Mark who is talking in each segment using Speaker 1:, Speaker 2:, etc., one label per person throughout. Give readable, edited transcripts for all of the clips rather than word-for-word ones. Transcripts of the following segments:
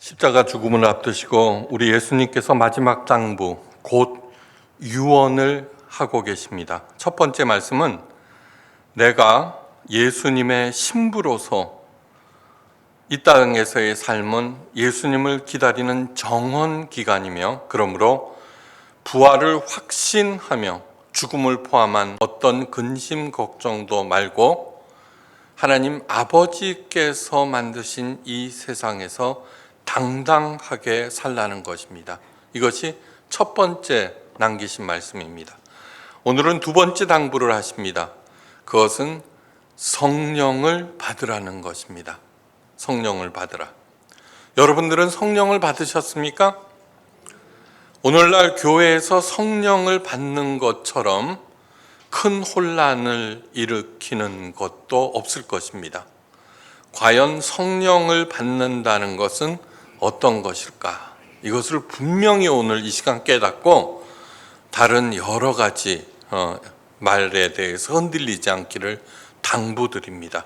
Speaker 1: 십자가 죽음을 앞두시고 우리 예수님께서 마지막 당부, 곧 유언을 하고 계십니다. 첫 번째 말씀은 내가 예수님의 신부로서 이 땅에서의 삶은 예수님을 기다리는 정언 기간이며, 그러므로 부활을 확신하며 죽음을 포함한 어떤 근심 걱정도 말고 하나님 아버지께서 만드신 이 세상에서 당당하게 살라는 것입니다. 이것이 첫 번째 남기신 말씀입니다. 오늘은 두 번째 당부를 하십니다. 그것은 성령을 받으라는 것입니다. 성령을 받으라. 여러분들은 성령을 받으셨습니까? 오늘날 교회에서 성령을 받는 것처럼 큰 혼란을 일으키는 것도 없을 것입니다. 과연 성령을 받는다는 것은 어떤 것일까? 이것을 분명히 오늘 이 시간 깨닫고 다른 여러 가지 말에 대해서 흔들리지 않기를 당부드립니다.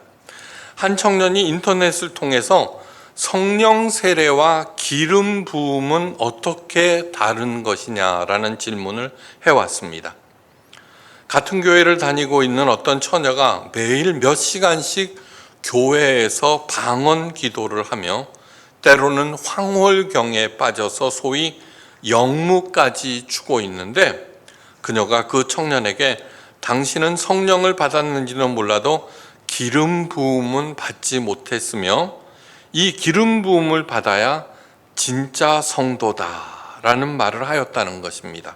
Speaker 1: 한 청년이 인터넷을 통해서 성령 세례와 기름 부음은 어떻게 다른 것이냐라는 질문을 해왔습니다. 같은 교회를 다니고 있는 어떤 처녀가 매일 몇 시간씩 교회에서 방언 기도를 하며 때로는 황홀경에 빠져서 소위 영무까지 추고 있는데, 그녀가 그 청년에게 당신은 성령을 받았는지는 몰라도 기름 부음은 받지 못했으며 이 기름 부음을 받아야 진짜 성도다라는 말을 하였다는 것입니다.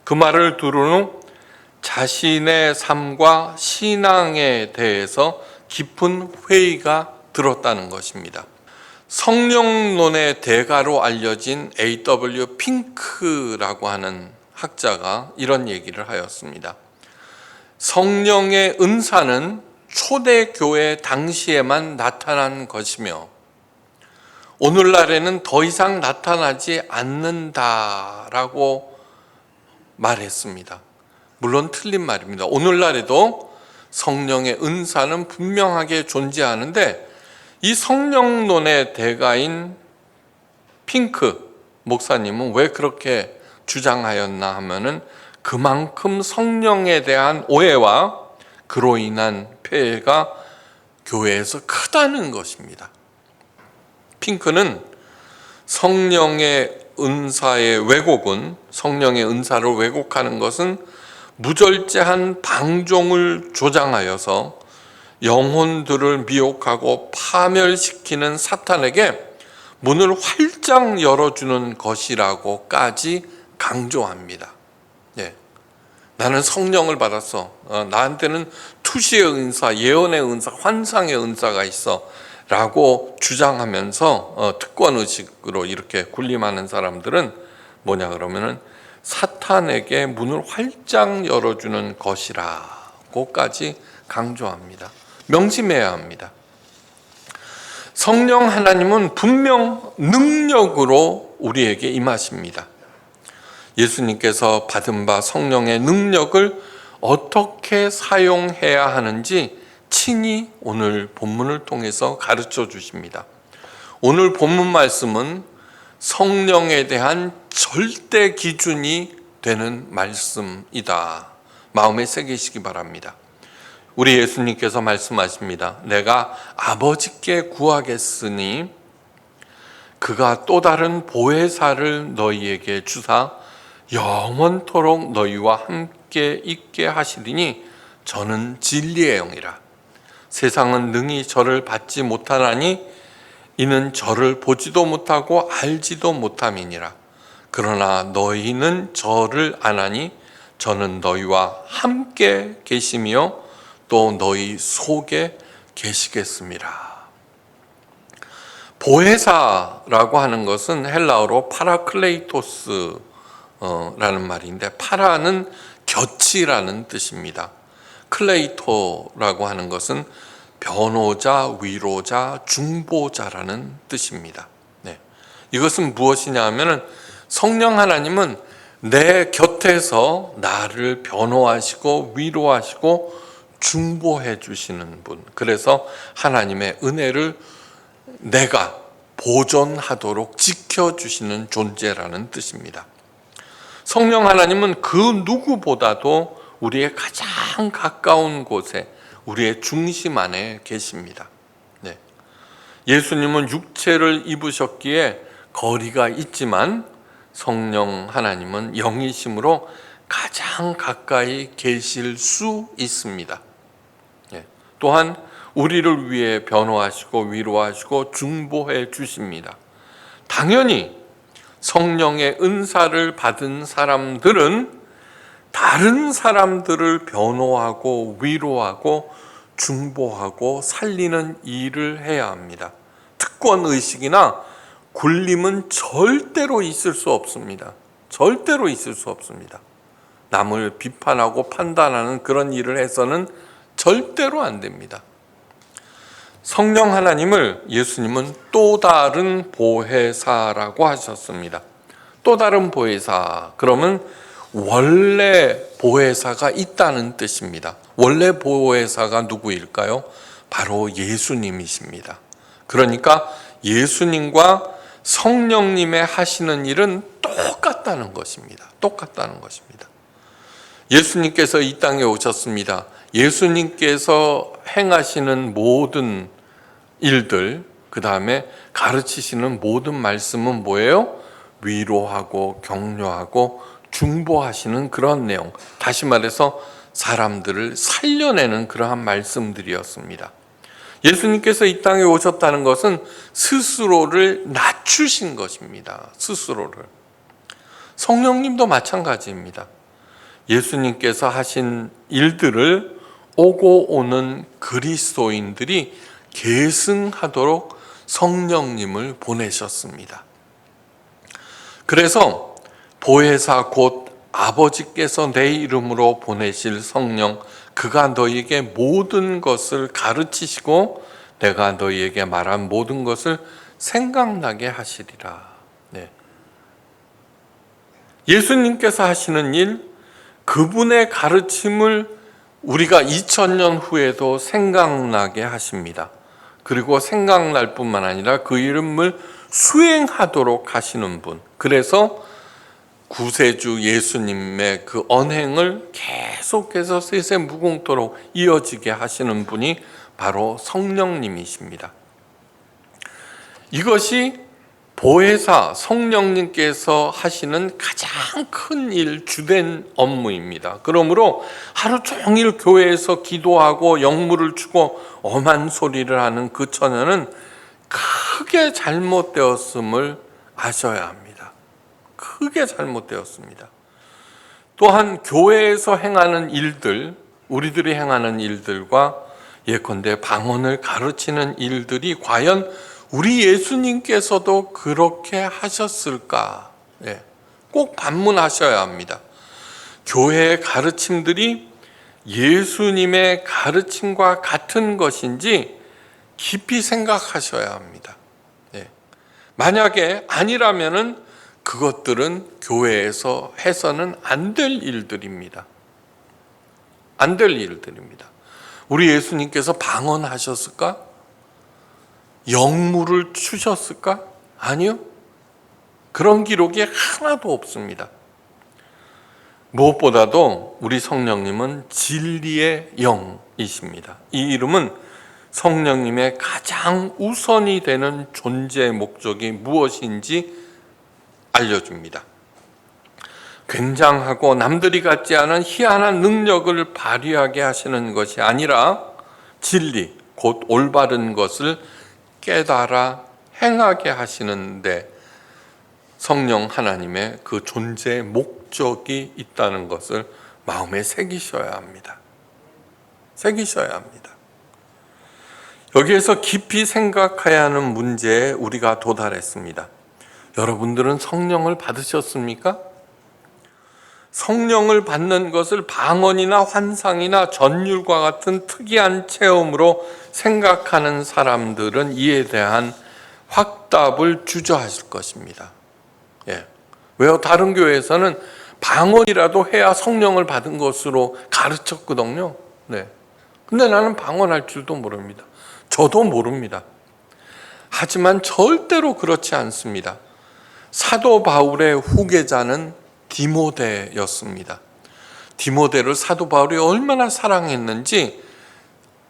Speaker 1: 그 말을 들은 후 자신의 삶과 신앙에 대해서 깊은 회의가 들었다는 것입니다. 성령론의 대가로 알려진 A.W. 핑크라고 하는 학자가 이런 얘기를 하였습니다. 성령의 은사는 초대교회 당시에만 나타난 것이며 오늘날에는 더 이상 나타나지 않는다라고 말했습니다. 물론 틀린 말입니다. 오늘날에도 성령의 은사는 분명하게 존재하는데, 이 성령론의 대가인 핑크 목사님은 왜 그렇게 주장하였나 하면은 그만큼 성령에 대한 오해와 그로 인한 폐해가 교회에서 크다는 것입니다. 핑크는 성령의 은사의 왜곡은, 성령의 은사를 왜곡하는 것은 무절제한 방종을 조장하여서 영혼들을 미혹하고 파멸시키는 사탄에게 문을 활짝 열어주는 것이라고까지 강조합니다. 나는 성령을 받았어. 나한테는 투시의 은사, 예언의 은사, 환상의 은사가 있어 라고 주장하면서 특권의식으로 이렇게 군림하는 사람들은 뭐냐 그러면은 사탄에게 문을 활짝 열어주는 것이라고까지 강조합니다. 명심해야 합니다. 성령 하나님은 분명 능력으로 우리에게 임하십니다. 예수님께서 받은 바 성령의 능력을 어떻게 사용해야 하는지 친히 오늘 본문을 통해서 가르쳐 주십니다. 오늘 본문 말씀은 성령에 대한 절대 기준이 되는 말씀이다. 마음에 새기시기 바랍니다. 우리 예수님께서 말씀하십니다. 내가 아버지께 구하겠으니 그가 또 다른 보혜사를 너희에게 주사 영원토록 너희와 함께 있게 하시리니 저는 진리의 영이라. 세상은 능히 저를 받지 못하나니 이는 저를 보지도 못하고 알지도 못함이니라. 그러나 너희는 저를 아나니 저는 너희와 함께 계시며 또 너희 속에 계시겠습니다. 보혜사라고 하는 것은 헬라어로 파라클레이토스라는 말인데, 파라는 곁이라는 뜻입니다. 클레이토라고 하는 것은 변호자, 위로자, 중보자라는 뜻입니다. 이것은 무엇이냐 하면은 성령 하나님은 내 곁에서 나를 변호하시고 위로하시고 중보해 주시는 분. 그래서 하나님의 은혜를 내가 보존하도록 지켜주시는 존재라는 뜻입니다. 성령 하나님은 그 누구보다도 우리의 가장 가까운 곳에, 우리의 중심 안에 계십니다. 네. 예수님은 육체를 입으셨기에 거리가 있지만 성령 하나님은 영이심으로 가장 가까이 계실 수 있습니다. 네. 또한 우리를 위해 변호하시고 위로하시고 중보해 주십니다. 당연히 성령의 은사를 받은 사람들은 다른 사람들을 변호하고 위로하고 중보하고 살리는 일을 해야 합니다. 특권의식이나 굴림은 절대로 있을 수 없습니다. 절대로 있을 수 없습니다. 남을 비판하고 판단하는 그런 일을 해서는 절대로 안 됩니다. 성령 하나님을 예수님은 또 다른 보혜사라고 하셨습니다. 또 다른 보혜사, 그러면 원래 보혜사가 있다는 뜻입니다. 원래 보혜사가 누구일까요? 바로 예수님이십니다. 그러니까 예수님과 성령님의 하시는 일은 똑같다는 것입니다. 똑같다는 것입니다. 예수님께서 이 땅에 오셨습니다. 예수님께서 행하시는 모든 일들, 그 다음에 가르치시는 모든 말씀은 뭐예요? 위로하고 격려하고 중보하시는 그런 내용, 다시 말해서 사람들을 살려내는 그러한 말씀들이었습니다. 예수님께서 이 땅에 오셨다는 것은 스스로를 낮추신 것입니다. 스스로를. 성령님도 마찬가지입니다. 예수님께서 하신 일들을 오고 오는 그리스도인들이 계승하도록 성령님을 보내셨습니다. 그래서 보혜사 곧 아버지께서 내 이름으로 보내실 성령, 그가 너희에게 모든 것을 가르치시고 내가 너희에게 말한 모든 것을 생각나게 하시리라. 네. 예수님께서 하시는 일, 그분의 가르침을 우리가 2000년 후에도 생각나게 하십니다. 그리고 생각날 뿐만 아니라 그 이름을 수행하도록 하시는 분. 그래서 구세주 예수님의 그 언행을 계속해서 세세 무궁토록 이어지게 하시는 분이 바로 성령님이십니다. 이것이 보혜사 성령님께서 하시는 가장 큰 일, 주된 업무입니다. 그러므로 하루 종일 교회에서 기도하고 영물을 주고 엄한 소리를 하는 그 처녀는 크게 잘못되었음을 아셔야 합니다. 크게 잘못되었습니다. 또한 교회에서 행하는 일들, 우리들이 행하는 일들과 예컨대 방언을 가르치는 일들이 과연 우리 예수님께서도 그렇게 하셨을까? 네, 꼭 반문하셔야 합니다. 교회의 가르침들이 예수님의 가르침과 같은 것인지 깊이 생각하셔야 합니다. 네. 만약에 아니라면은 그것들은 교회에서 해서는 안 될 일들입니다. 안 될 일들입니다. 우리 예수님께서 방언하셨을까? 영물을 추셨을까? 아니요. 그런 기록이 하나도 없습니다. 무엇보다도 우리 성령님은 진리의 영이십니다. 이 이름은 성령님의 가장 우선이 되는 존재 목적이 무엇인지 알려줍니다. 굉장하고 남들이 갖지 않은 희한한 능력을 발휘하게 하시는 것이 아니라 진리, 곧 올바른 것을 깨달아 행하게 하시는데 성령 하나님의 그 존재 목적이 있다는 것을 마음에 새기셔야 합니다. 새기셔야 합니다. 여기에서 깊이 생각해야 하는 문제에 우리가 도달했습니다. 여러분들은 성령을 받으셨습니까? 성령을 받는 것을 방언이나 환상이나 전율과 같은 특이한 체험으로 생각하는 사람들은 이에 대한 확답을 주저하실 것입니다. 예. 왜요? 다른 교회에서는 방언이라도 해야 성령을 받은 것으로 가르쳤거든요. 네. 근데 나는 방언할 줄도 모릅니다. 저도 모릅니다. 하지만 절대로 그렇지 않습니다. 사도 바울의 후계자는 디모데였습니다. 디모데를 사도 바울이 얼마나 사랑했는지,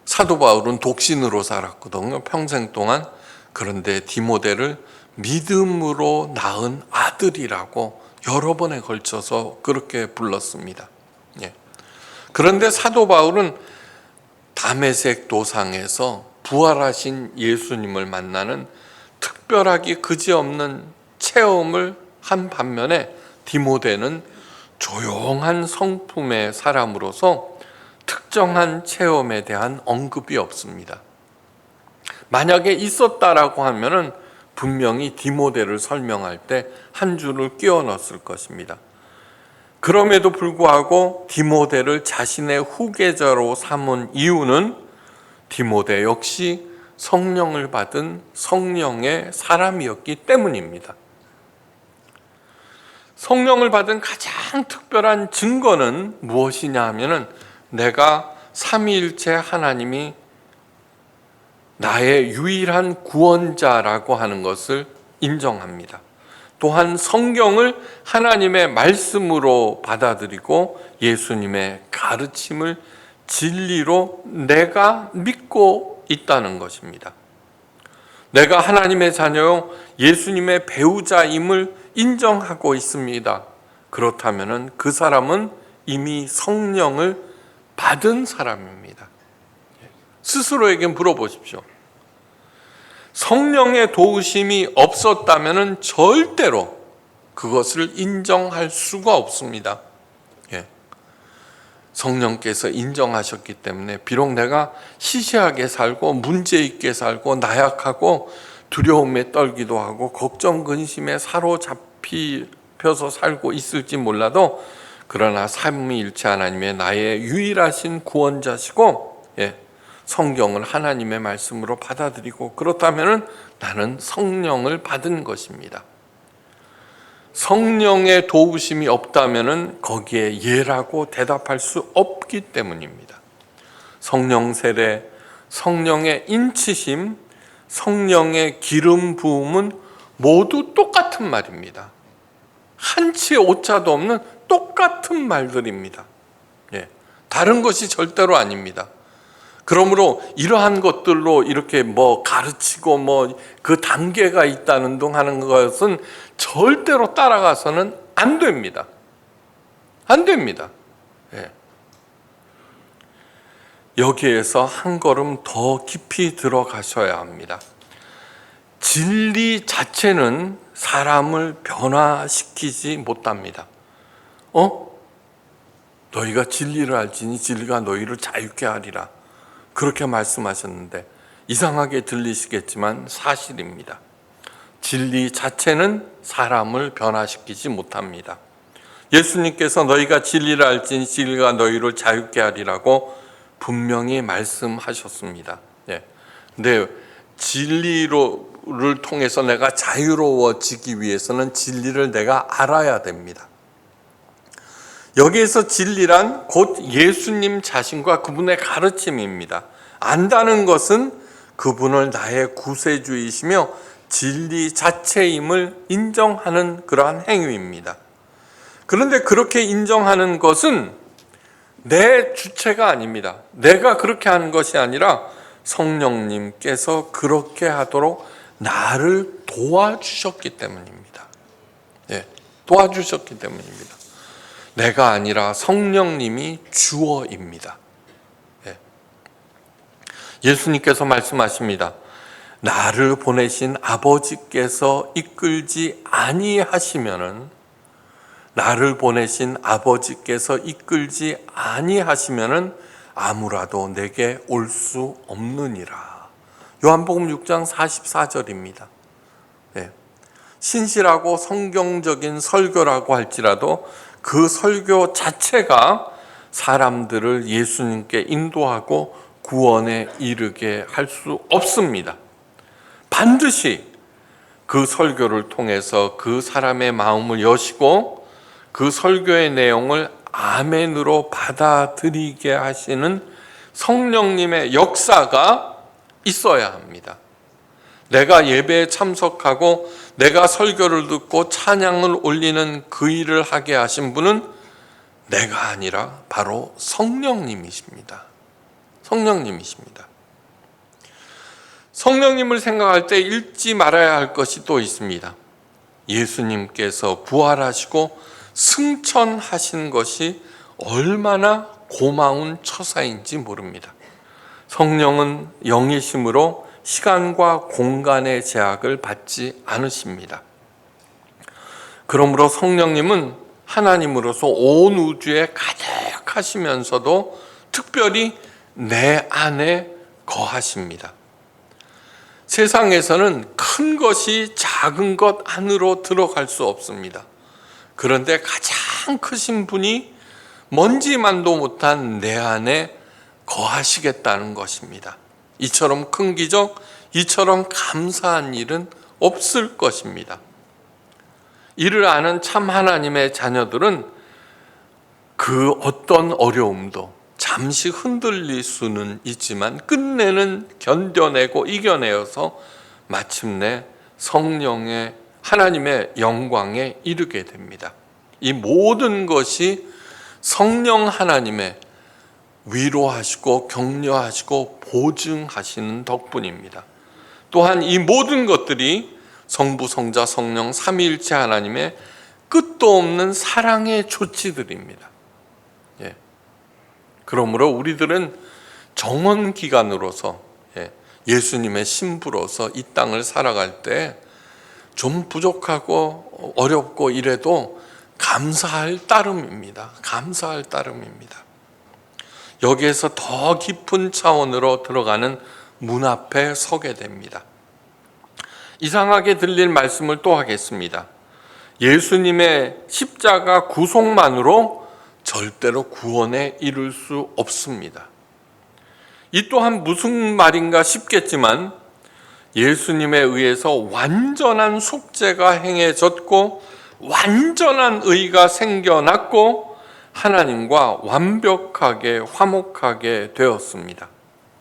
Speaker 1: 사도 바울은 독신으로 살았거든요, 평생 동안. 그런데 디모데를 믿음으로 낳은 아들이라고 여러 번에 걸쳐서 그렇게 불렀습니다. 예. 그런데 사도 바울은 다메섹 도상에서 부활하신 예수님을 만나는 특별하기 그지없는 체험을 한 반면에, 디모데는 조용한 성품의 사람으로서 특정한 체험에 대한 언급이 없습니다. 만약에 있었다라고 하면은 분명히 디모데를 설명할 때 한 줄을 끼워 넣었을 것입니다. 그럼에도 불구하고 디모데를 자신의 후계자로 삼은 이유는 디모데 역시 성령을 받은 성령의 사람이었기 때문입니다. 성령을 받은 가장 특별한 증거는 무엇이냐 하면은, 내가 삼위일체 하나님이 나의 유일한 구원자라고 하는 것을 인정합니다. 또한 성경을 하나님의 말씀으로 받아들이고 예수님의 가르침을 진리로 내가 믿고 있다는 것입니다. 내가 하나님의 자녀요 예수님의 배우자임을 인정하고 있습니다. 그렇다면 그 사람은 이미 성령을 받은 사람입니다. 스스로에게 물어보십시오. 성령의 도우심이 없었다면 절대로 그것을 인정할 수가 없습니다. 성령께서 인정하셨기 때문에 비록 내가 시시하게 살고 문제 있게 살고 나약하고 두려움에 떨기도 하고 걱정 근심에 사로잡혀서 살고 있을지 몰라도, 그러나 삼위일체 하나님의 나의 유일하신 구원자시고 성경을 하나님의 말씀으로 받아들이고, 그렇다면 나는 성령을 받은 것입니다. 성령의 도우심이 없다면 거기에 예라고 대답할 수 없기 때문입니다. 성령 세례, 성령의 인치심, 성령의 기름 부음은 모두 똑같은 말입니다. 한치의 오차도 없는 똑같은 말들입니다. 다른 것이 절대로 아닙니다. 그러므로 이러한 것들로 이렇게 가르치고 그 단계가 있다는 둥 하는 것은 절대로 따라가서는 안 됩니다. 안 됩니다. 여기에서 한 걸음 더 깊이 들어가셔야 합니다. 진리 자체는 사람을 변화시키지 못합니다. 너희가 진리를 알지니 진리가 너희를 자유케 하리라, 그렇게 말씀하셨는데 이상하게 들리시겠지만 사실입니다. 진리 자체는 사람을 변화시키지 못합니다. 예수님께서 너희가 진리를 알지니 진리가 너희를 자유케 하리라고 분명히 말씀하셨습니다. 근데 진리를 통해서 내가 자유로워지기 위해서는 진리를 내가 알아야 됩니다. 여기에서 진리란 곧 예수님 자신과 그분의 가르침입니다. 안다는 것은 그분을 나의 구세주이시며 진리 자체임을 인정하는 그러한 행위입니다. 그런데 그렇게 인정하는 것은 내 주체가 아닙니다. 내가 그렇게 하는 것이 아니라 성령님께서 그렇게 하도록 나를 도와주셨기 때문입니다. 도와주셨기 때문입니다. 내가 아니라 성령님이 주어입니다. 예수님께서 말씀하십니다. 나를 보내신 아버지께서 이끌지 아니하시면은, 나를 보내신 아버지께서 이끌지 아니하시면은 아무라도 내게 올 수 없느니라. 요한복음 6장 44절입니다. 신실하고 성경적인 설교라고 할지라도 그 설교 자체가 사람들을 예수님께 인도하고 구원에 이르게 할 수 없습니다. 반드시 그 설교를 통해서 그 사람의 마음을 여시고 그 설교의 내용을 아멘으로 받아들이게 하시는 성령님의 역사가 있어야 합니다. 내가 예배에 참석하고 내가 설교를 듣고 찬양을 올리는 그 일을 하게 하신 분은 내가 아니라 바로 성령님이십니다. 성령님이십니다. 성령님을 생각할 때 잊지 말아야 할 것이 또 있습니다. 예수님께서 부활하시고 승천하신 것이 얼마나 고마운 처사인지 모릅니다. 성령은 영이심으로 시간과 공간의 제약을 받지 않으십니다. 그러므로 성령님은 하나님으로서 온 우주에 가득하시면서도 특별히 내 안에 거하십니다. 세상에서는 큰 것이 작은 것 안으로 들어갈 수 없습니다. 그런데 가장 크신 분이 먼지만도 못한 내 안에 거하시겠다는 것입니다. 이처럼 큰 기적, 이처럼 감사한 일은 없을 것입니다. 이를 아는 참 하나님의 자녀들은 그 어떤 어려움도 잠시 흔들릴 수는 있지만 끝내는 견뎌내고 이겨내어서 마침내 성령의 하나님의 영광에 이르게 됩니다. 이 모든 것이 성령 하나님의 위로하시고 격려하시고 보증하시는 덕분입니다. 또한 이 모든 것들이 성부, 성자, 성령 삼위일체 하나님의 끝도 없는 사랑의 조치들입니다. 그러므로 우리들은 정원 기간으로서 예수님의 신부로서 이 땅을 살아갈 때 좀 부족하고 어렵고 이래도 감사할 따름입니다. 감사할 따름입니다. 여기에서 더 깊은 차원으로 들어가는 문 앞에 서게 됩니다. 이상하게 들릴 말씀을 또 하겠습니다. 예수님의 십자가 구속만으로 절대로 구원에 이를 수 없습니다. 이 또한 무슨 말인가 싶겠지만 예수님에 의해서 완전한 속죄가 행해졌고 완전한 의가 생겨났고 하나님과 완벽하게 화목하게 되었습니다.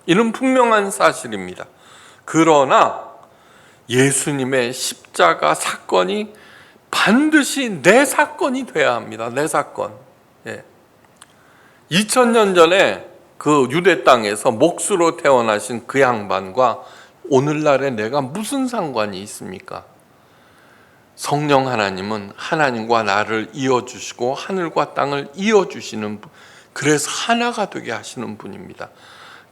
Speaker 1: 이는 분명한 사실입니다. 그러나 예수님의 십자가 사건이 반드시 내 사건이 돼야 합니다. 내 사건. 2000년 전에 그 유대 땅에서 목수로 태어나신 그 양반과 오늘날에 내가 무슨 상관이 있습니까? 성령 하나님은 하나님과 나를 이어주시고 하늘과 땅을 이어주시는 분, 그래서 하나가 되게 하시는 분입니다.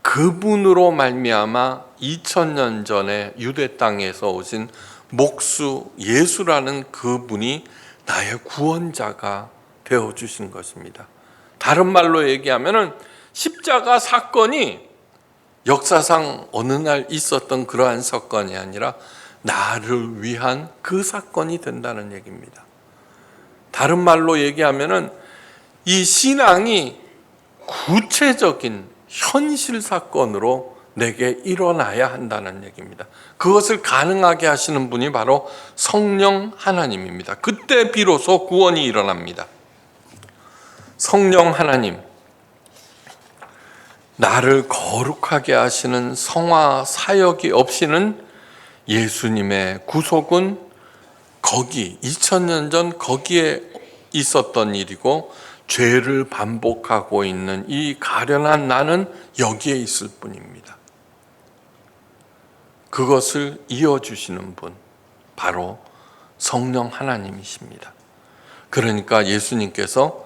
Speaker 1: 그분으로 말미암아 2000년 전에 유대 땅에서 오신 목수 예수라는 그분이 나의 구원자가 되어주신 것입니다. 다른 말로 얘기하면 십자가 사건이 역사상 어느 날 있었던 그러한 사건이 아니라 나를 위한 그 사건이 된다는 얘기입니다. 다른 말로 얘기하면 이 신앙이 구체적인 현실 사건으로 내게 일어나야 한다는 얘기입니다. 그것을 가능하게 하시는 분이 바로 성령 하나님입니다. 그때 비로소 구원이 일어납니다. 성령 하나님, 나를 거룩하게 하시는 성화 사역이 없이는 예수님의 구속은 거기 2000년 전 거기에 있었던 일이고 죄를 반복하고 있는 이 가련한 나는 여기에 있을 뿐입니다. 그것을 이어주시는 분 바로 성령 하나님이십니다. 그러니까 예수님께서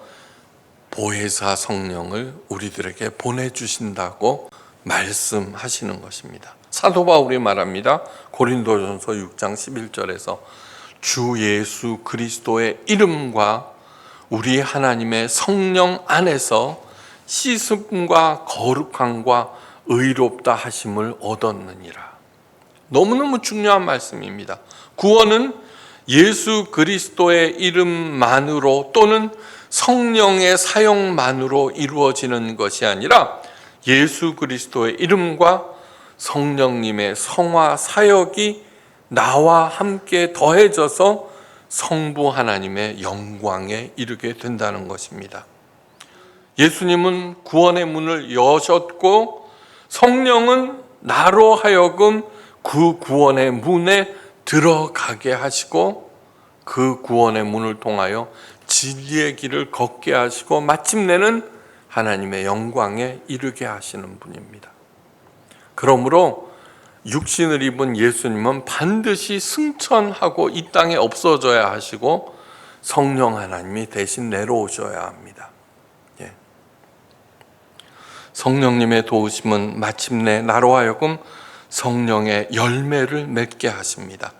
Speaker 1: 보혜사 성령을 우리들에게 보내주신다고 말씀하시는 것입니다. 사도 바울이 말합니다. 고린도전서 6장 11절에서 주 예수 그리스도의 이름과 우리 하나님의 성령 안에서 씻음과 거룩함과 의롭다 하심을 얻었느니라. 너무너무 중요한 말씀입니다. 구원은 예수 그리스도의 이름만으로 또는 성령의 사용만으로 이루어지는 것이 아니라 예수 그리스도의 이름과 성령님의 성화 사역이 나와 함께 더해져서 성부 하나님의 영광에 이르게 된다는 것입니다. 예수님은 구원의 문을 여셨고 성령은 나로 하여금 그 구원의 문에 들어가게 하시고 그 구원의 문을 통하여 진리의 길을 걷게 하시고 마침내는 하나님의 영광에 이르게 하시는 분입니다. 그러므로 육신을 입은 예수님은 반드시 승천하고 이 땅에 없어져야 하시고 성령 하나님이 대신 내려오셔야 합니다. 예. 성령님의 도우심은 마침내 나로 하여금 성령의 열매를 맺게 하십니다.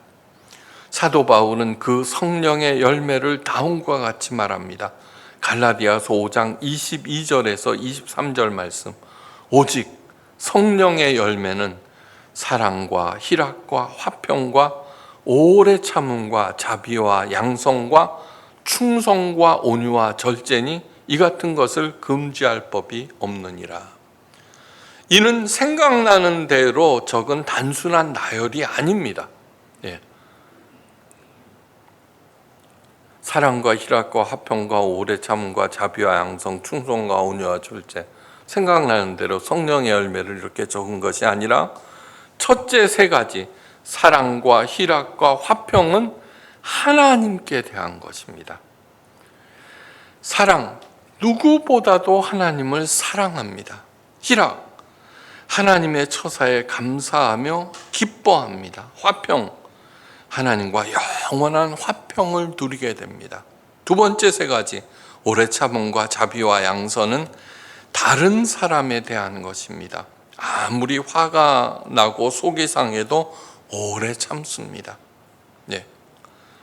Speaker 1: 사도 바울은 그 성령의 열매를 다음과 같이 말합니다. 갈라디아서 5장 22절에서 23절 말씀. 오직 성령의 열매는 사랑과 희락과 화평과 오래 참음과 자비와 양성과 충성과 온유와 절제니 이 같은 것을 금지할 법이 없느니라. 이는 생각나는 대로 적은 단순한 나열이 아닙니다. 예. 사랑과 희락과 화평과 오래 참음과 자비와 양성, 충성과 온유와 절제. 생각나는 대로 성령의 열매를 이렇게 적은 것이 아니라 첫째 세 가지 사랑과 희락과 화평은 하나님께 대한 것입니다. 사랑, 누구보다도 하나님을 사랑합니다. 희락, 하나님의 처사에 감사하며 기뻐합니다. 화평, 하나님과 영원한 화평을 누리게 됩니다. 두 번째 세 가지 오래 참음과 자비와 양선은 다른 사람에 대한 것입니다. 아무리 화가 나고 속이 상해도 오래 참습니다. 네.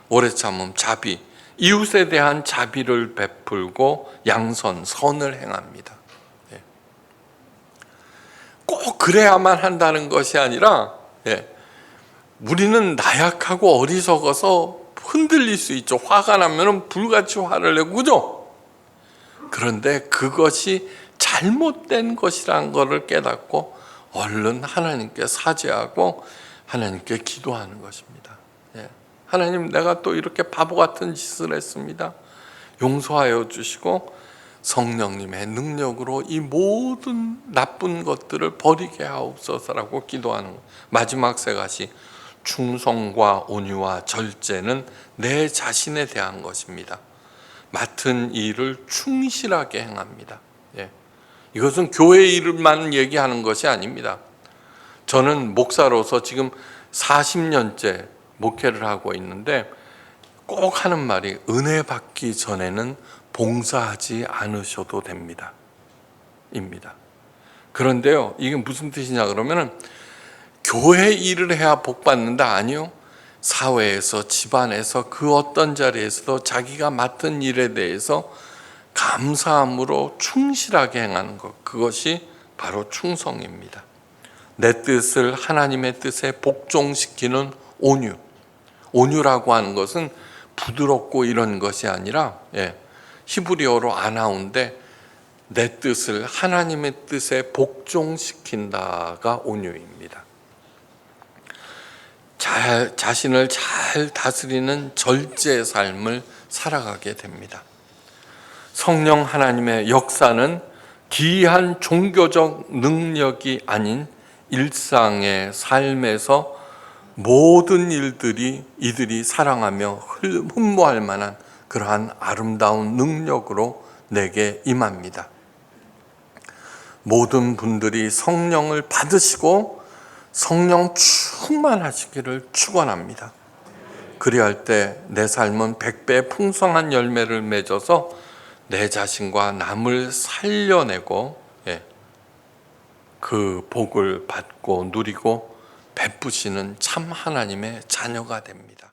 Speaker 1: 오래 참음, 자비, 이웃에 대한 자비를 베풀고 양선, 선을 행합니다. 네. 꼭 그래야만 한다는 것이 아니라 우리는 나약하고 어리석어서 흔들릴 수 있죠. 화가 나면 불같이 화를 내고, 그죠? 그런데 그것이 잘못된 것이라는 것을 깨닫고 얼른 하나님께 사죄하고 하나님께 기도하는 것입니다. 하나님, 내가 또 이렇게 바보 같은 짓을 했습니다. 용서하여 주시고 성령님의 능력으로 이 모든 나쁜 것들을 버리게 하옵소서라고 기도하는 것. 마지막 세 가지 충성과 온유와 절제는 내 자신에 대한 것입니다. 맡은 일을 충실하게 행합니다. 이것은 교회 일만 얘기하는 것이 아닙니다. 저는 목사로서 지금 40년째 목회를 하고 있는데 꼭 하는 말이 은혜 받기 전에는 봉사하지 않으셔도 됩니다. 입니다. 그런데요, 이게 무슨 뜻이냐 그러면은 교회 일을 해야 복 받는다? 아니요. 사회에서, 집안에서, 그 어떤 자리에서도 자기가 맡은 일에 대해서 감사함으로 충실하게 행하는 것, 그것이 바로 충성입니다. 내 뜻을 하나님의 뜻에 복종시키는 온유. 온유라고 하는 것은 부드럽고 이런 것이 아니라 히브리어로 아나운데 내 뜻을 하나님의 뜻에 복종시킨다가 온유입니다. 자신을 잘 다스리는 절제의 삶을 살아가게 됩니다. 성령 하나님의 역사는 기이한 종교적 능력이 아닌 일상의 삶에서 모든 일들이 이들이 사랑하며 흠모할 만한 그러한 아름다운 능력으로 내게 임합니다. 모든 분들이 성령을 받으시고 성령 충만하시기를 축원합니다. 그리할 때 내 삶은 100배 풍성한 열매를 맺어서 내 자신과 남을 살려내고 그 복을 받고 누리고 베푸시는 참 하나님의 자녀가 됩니다.